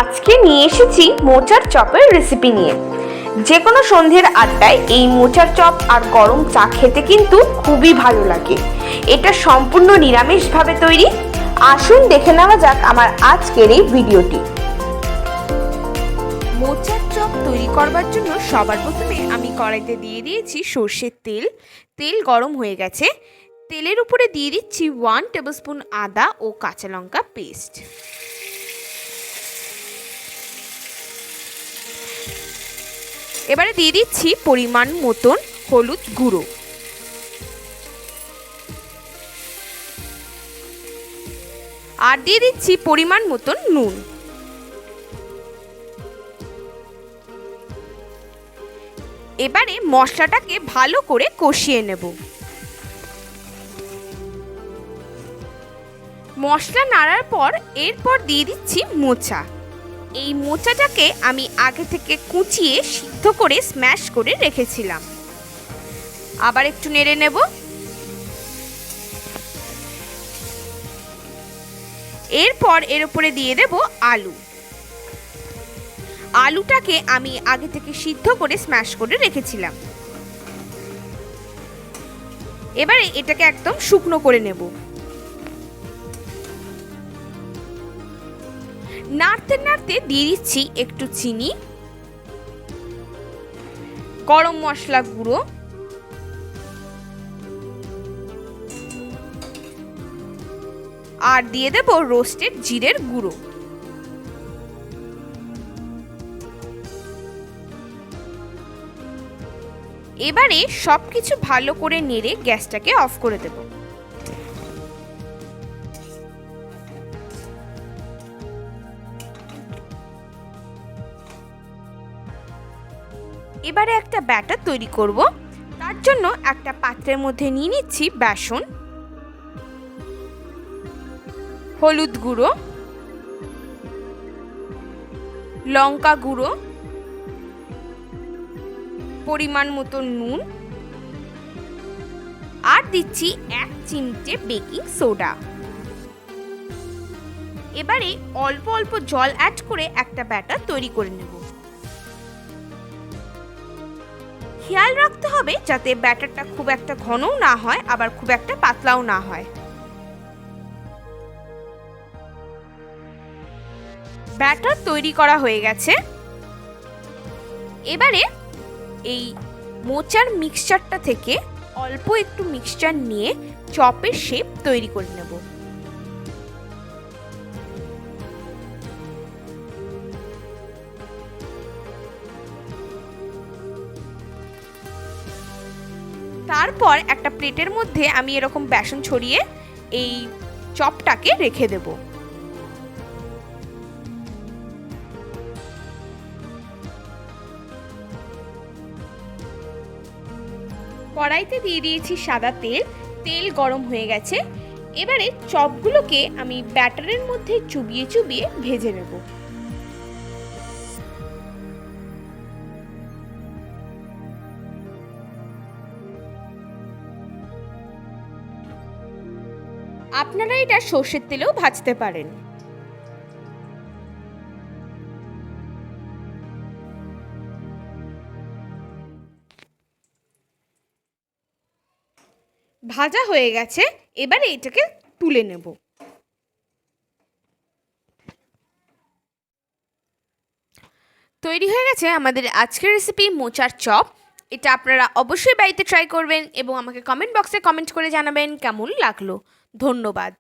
আজকে নিয়ে এসেছি মোচার চপের রেসিপি নিয়ে। যে কোনো সন্ধ্যের আড্ডায় এই মোচার চপ আর গরম চা খেতে কিন্তু খুবই ভালো লাগে। এটা সম্পূর্ণ নিরামিষভাবে তৈরি। আসুন দেখে নেওয়া যাক আমার আজকের এই ভিডিওটি। মোচার চপ তৈরি করবার জন্য সবার প্রথমে আমি কড়াইতে দিয়ে দিয়েছি সর্ষের তেল। তেল গরম হয়ে গেছে। তেলের উপরে দিয়ে দিচ্ছি 1 টেবিলস্পুন আদা ও কাঁচা লঙ্কা পেস্ট। এবারে দিয়ে দিচ্ছি পরিমাণ মতন হলুদ গুঁড়ো, আর দিয়ে দিচ্ছি পরিমাণ মতন নুন। এবারে মশলাটাকে ভালো করে কষিয়ে নেব। মশলা নাড়ার পর এরপর দিয়ে দিচ্ছি মোচা। এই মোচাটাকে আমি আগে থেকে কুচিয়ে সিদ্ধ করে স্ম্যাশ করে রেখেছিলাম। আবার একটু নেড়ে নেব। এরপর এর উপরে দিয়ে দেব আলু। আলুটাকে আমি আগে থেকে সিদ্ধ করে স্ম্যাশ করে রেখেছিলাম। এবারে এটাকে একদম শুকনো করে নেব। নাড়তে নাড়তে দিয়ে দিচ্ছি একটু চিনি, গরম মশলা গুঁড়ো, আর দিয়ে দেব রোস্টেড জিরের গুঁড়ো। এবারে সবকিছু ভালো করে নেড়ে গ্যাসটাকে অফ করে দেব। এবারে একটা ব্যাটার তৈরি করব। তার জন্য একটা পাত্রের মধ্যে নিয়ে নিচ্ছি বেসন, হলুদ গুঁড়ো, লঙ্কা গুঁড়ো, পরিমাণ মতো নুন, আর দিচ্ছি 1 চিমটে বেকিং সোডা। এবারে অল্প অল্প জল অ্যাড করে একটা ব্যাটার তৈরি করে নেব। খেয়াল রাখতে হবে যাতে ব্যাটারটা খুব একটা ঘনও না হয়, আবার খুব একটা পাতলাও না হয়। ব্যাটার তৈরি করা হয়ে গেছে। এবারে এই মোচার মিক্সচারটা থেকে অল্প একটু মিক্সচার নিয়ে চপের শেপ তৈরি করে নেব। তারপর একটা প্লেটের মধ্যে আমি এরকম বেসন ছড়িয়ে এই চপটাকে রেখে দেব। কড়াইতে দিয়ে দিয়েছি সাদা তেল। তেল গরম হয়ে গেছে। এবারে চপগুলোকে আমি ব্যাটারের মধ্যে চুবিয়ে চুবিয়ে ভেজে নেব। আপনারা এটা সর্ষের তেলেও ভাজতে পারেন। ভাজা হয়ে গেছে। এবারে এটাকে তুলে নেব। তৈরি হয়ে গেছে আমাদের আজকের রেসিপি মোচার চপ। এটা আপনারা অবশ্যই বাড়িতে ট্রাই করবেন এবং আমাকে কমেন্ট বক্সে কমেন্ট করে জানাবেন কেমন লাগলো। ধন্যবাদ।